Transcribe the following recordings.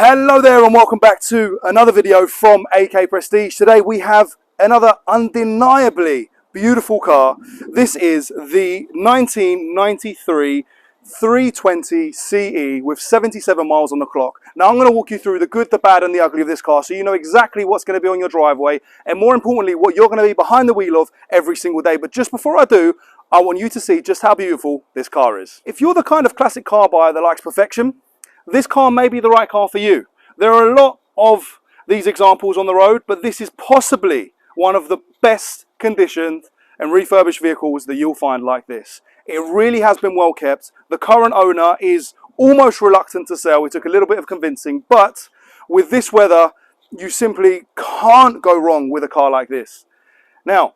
Hello there and welcome back to another video from AK Prestige. Today we have another undeniably beautiful car. This is the 1993 320 CE with 77 miles on the clock. Now I'm going to walk you through the good, the bad and the ugly of this car so you know exactly what's going to be on your driveway and more importantly what you're going to be behind the wheel of every single day. But just before I do, I want you to see just how beautiful this car is. If you're the kind of classic car buyer that likes perfection, this car may be the right car for you. There are a lot of these examples on the road, but this is possibly one of the best conditioned and refurbished vehicles that you'll find like this. It really has been well kept. The current owner is almost reluctant to sell. It took a little bit of convincing, but with this weather, you simply can't go wrong with a car like this. Now,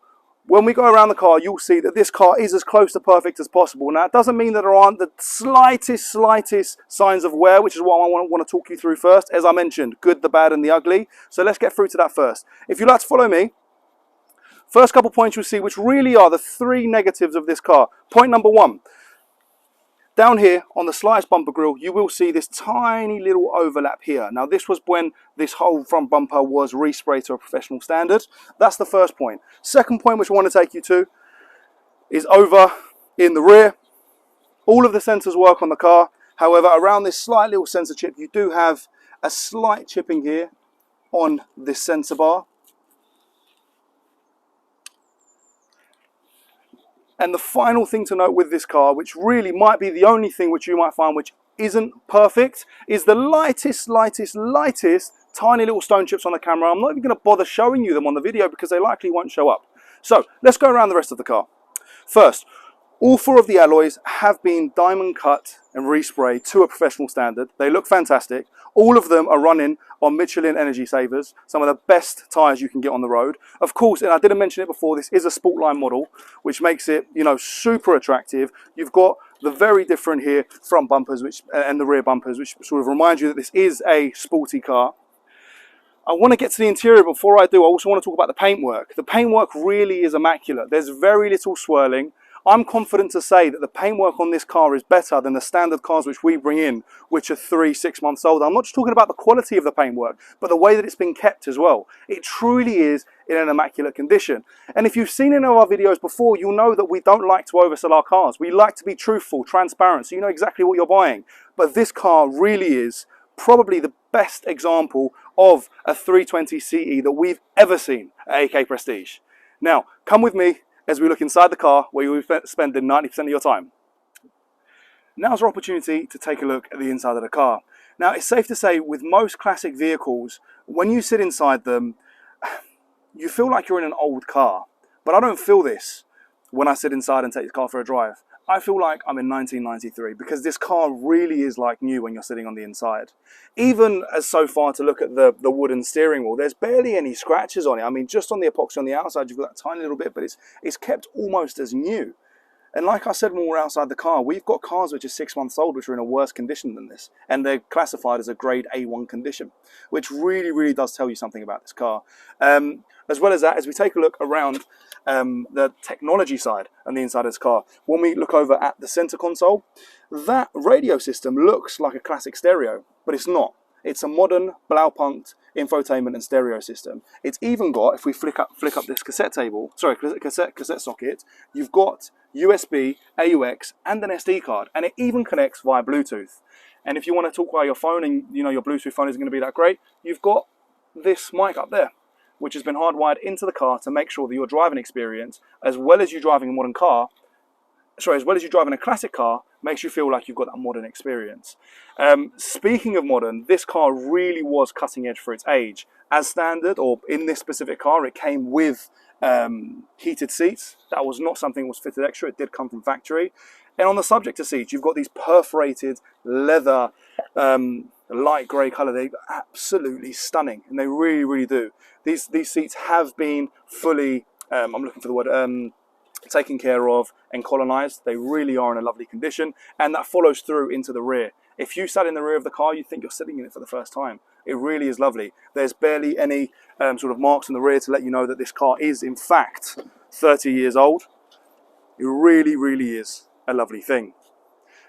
when we go around the car, you'll see that this car is as close to perfect as possible. Now, it doesn't mean that there aren't the slightest signs of wear, which is what I want to talk you through first. As I mentioned, good, the bad, and the ugly. So let's get through to that first. If you'd like to follow me, first couple points you'll see, which really are the three negatives of this car. Point number one. Down here on the slightest bumper grille, you will see this tiny little overlap here. Now this was when this whole front bumper was resprayed to a professional standard. That's the first point. Second point which I want to take you to is over in the rear. All of the sensors work on the car. However, around this slight little sensor chip, you do have a slight chipping here on this sensor bar. And the final thing to note with this car, which really might be the only thing which you might find which isn't perfect, is the lightest tiny little stone chips on the camera. I'm not even going to bother showing you them on the video because they likely won't show up. So let's go around the rest of the car. First, all four of the alloys have been diamond cut and resprayed to a professional standard. They look fantastic. All of them are running on Michelin Energy Savers, some of the best tyres you can get on the road. Of course, and I didn't mention it before, this is a Sportline model, which makes it, you know, super attractive. You've got the very different here front bumpers and the rear bumpers, which sort of remind you that this is a sporty car. I want to get to the interior. Before I do, I also want to talk about the paintwork. The paintwork really is immaculate. There's very little swirling. I'm confident to say that the paintwork on this car is better than the standard cars which we bring in, which are 3-6 months old. I'm not just talking about the quality of the paintwork, but the way that it's been kept as well. It truly is in an immaculate condition. And if you've seen any of our videos before, you'll know that we don't like to oversell our cars. We like to be truthful, transparent, so you know exactly what you're buying. But this car really is probably the best example of a 320 CE that we've ever seen at AK Prestige. Now, come with me as we look inside the car where you'll be spending 90% of your time. Now's our opportunity to take a look at the inside of the car. Now, it's safe to say with most classic vehicles, when you sit inside them, you feel like you're in an old car. But I don't feel this when I sit inside and take the car for a drive. I feel like I'm in 1993 because this car really is like new when you're sitting on the inside. Even as so far to look at the wooden steering wheel, there's barely any scratches on it. I mean, just on the epoxy on the outside, you've got that tiny little bit, but it's kept almost as new. And like I said when we were outside the car, we've got cars which are 6 months old, which are in a worse condition than this. And they're classified as a grade A1 condition, which really does tell you something about this car. As well as that, as we take a look around the technology side and the inside of this car, when we look over at the center console, that radio system looks like a classic stereo, but it's not. It's a modern Blaupunkt infotainment and stereo system. It's even got, if we flick up this cassette socket, you've got USB, AUX, and an SD card, and it even connects via Bluetooth. And if you want to talk via your phone and you know your Bluetooth phone isn't going to be that great, you've got this mic up there, which has been hardwired into the car to make sure that your driving experience, as well as you driving a modern car, as well as you driving a classic car, makes you feel like you've got that modern experience. Speaking of modern, this car really was cutting edge for its age. As standard, or in this specific car, it came with heated seats. That was not something that was fitted extra. It did come from factory. And on the subject of seats, you've got these perforated leather light grey colour. They're absolutely stunning, and they really do. These seats have been fully, I'm looking for the word, taken care of and colonised. They really are in a lovely condition, and that follows through into the rear. If you sat in the rear of the car, you'd think you're sitting in it for the first time. It really is lovely. There's barely any sort of marks in the rear to let you know that this car is in fact 30 years old. It really is a lovely thing.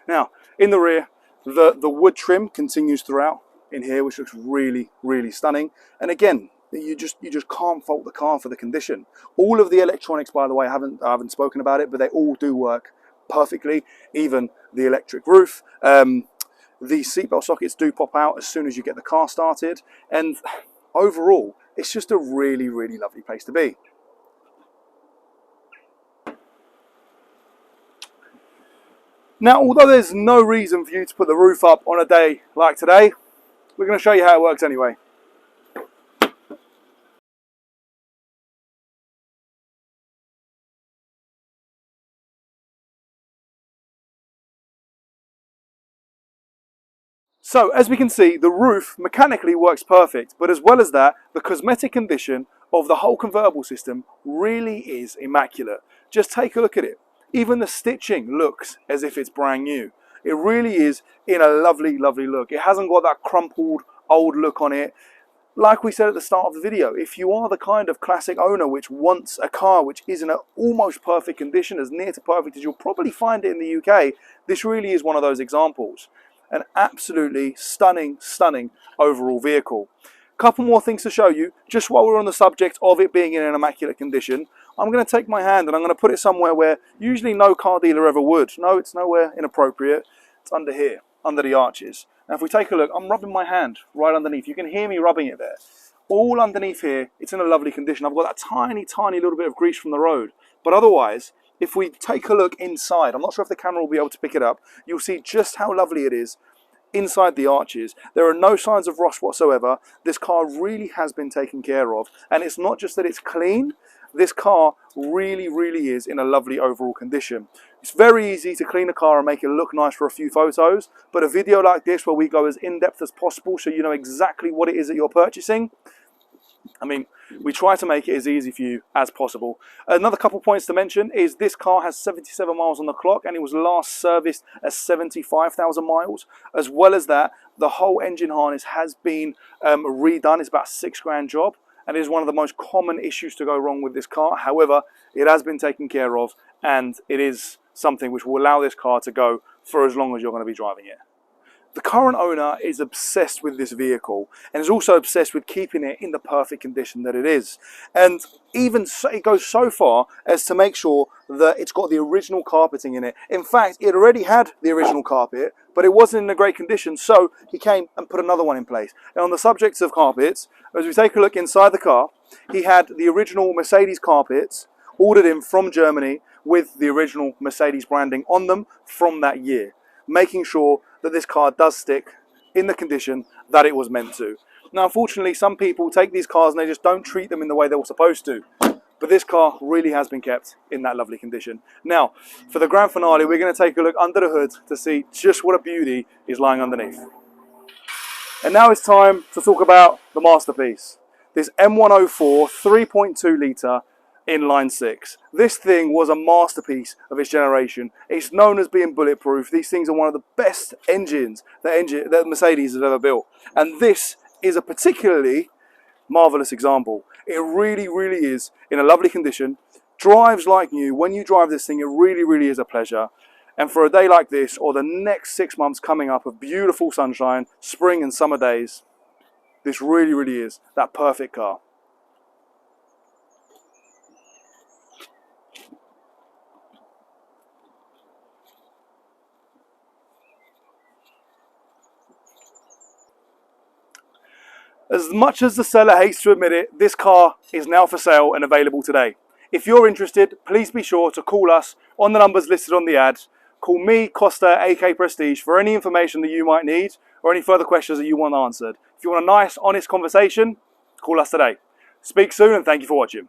Now, in the rear, the wood trim continues throughout. in here, which looks really, really stunning. And again, you just can't fault the car for the condition. All of the electronics, by the way, I haven't spoken about it, but they all do work perfectly, even the electric roof. The seatbelt sockets do pop out as soon as you get the car started, and overall, it's just a really, really lovely place to be. Now, although there's no reason for you to put the roof up on a day like today, we're going to show you how it works anyway. So, as we can see, the roof mechanically works perfect, but as well as that, the cosmetic condition of the whole convertible system really is immaculate. Just take a look at it. Even the stitching looks as if it's brand new. It really is in a lovely, lovely look. It hasn't got that crumpled old look on it. Like we said at the start of the video, if you are the kind of classic owner which wants a car which is in an almost perfect condition, as near to perfect as you'll probably find it in the UK, this really is one of those examples. An absolutely stunning, stunning overall vehicle. Couple more things to show you, just while we're on the subject of it being in an immaculate condition. I'm going to take my hand and I'm going to put it somewhere where usually no car dealer ever would. No, it's nowhere inappropriate. It's under here, under the arches. Now if we take a look, I'm rubbing my hand right underneath. You can hear me rubbing it there. All underneath here, it's in a lovely condition. I've got that tiny, tiny little bit of grease from the road. But otherwise, if we take a look inside, I'm not sure if the camera will be able to pick it up, you'll see just how lovely it is inside the arches. There are no signs of rust whatsoever. This car really has been taken care of. And it's not just that it's clean, this car really, really is in a lovely overall condition. It's very easy to clean a car and make it look nice for a few photos, but a video like this where we go as in-depth as possible so you know exactly what it is that you're purchasing, I mean, we try to make it as easy for you as possible. Another couple points to mention is this car has 77 miles on the clock and it was last serviced at 75,000 miles. As well as that, the whole engine harness has been redone. It's about a £6 job and it is one of the most common issues to go wrong with this car. However, it has been taken care of and it is something which will allow this car to go for as long as you're going to be driving it. The current owner is obsessed with this vehicle and is also obsessed with keeping it in the perfect condition that it is. And even so, it goes so far as to make sure that it's got the original carpeting in it. In fact, it already had the original carpet, but it wasn't in a great condition, so he came and put another one in place. And on the subject of carpets, as we take a look inside the car, he had the original Mercedes carpets ordered in from Germany with the original Mercedes branding on them from that year, making sure that this car does stick in the condition that it was meant to. Now, unfortunately, some people take these cars and they just don't treat them in the way they were supposed to. But this car really has been kept in that lovely condition. Now, for the grand finale, we're going to take a look under the hood to see just what a beauty is lying underneath. And now it's time to talk about the masterpiece. This M104 3.2 litre inline six. This thing was a masterpiece of its generation. It's known as being bulletproof. These things are one of the best engines that Mercedes has ever built. And this is a particularly marvelous example. It really, really is in a lovely condition. Drives like new. When you drive this thing, it really, really is a pleasure. And for a day like this, or the next 6 months coming up of beautiful sunshine, spring and summer days, this really, really is that perfect car. As much as the seller hates to admit it, this car is now for sale and available today. If you're interested, please be sure to call us on the numbers listed on the ad. Call me, Costa, AK Prestige, for any information that you might need or any further questions that you want answered. If you want a nice, honest conversation, call us today. Speak soon and thank you for watching.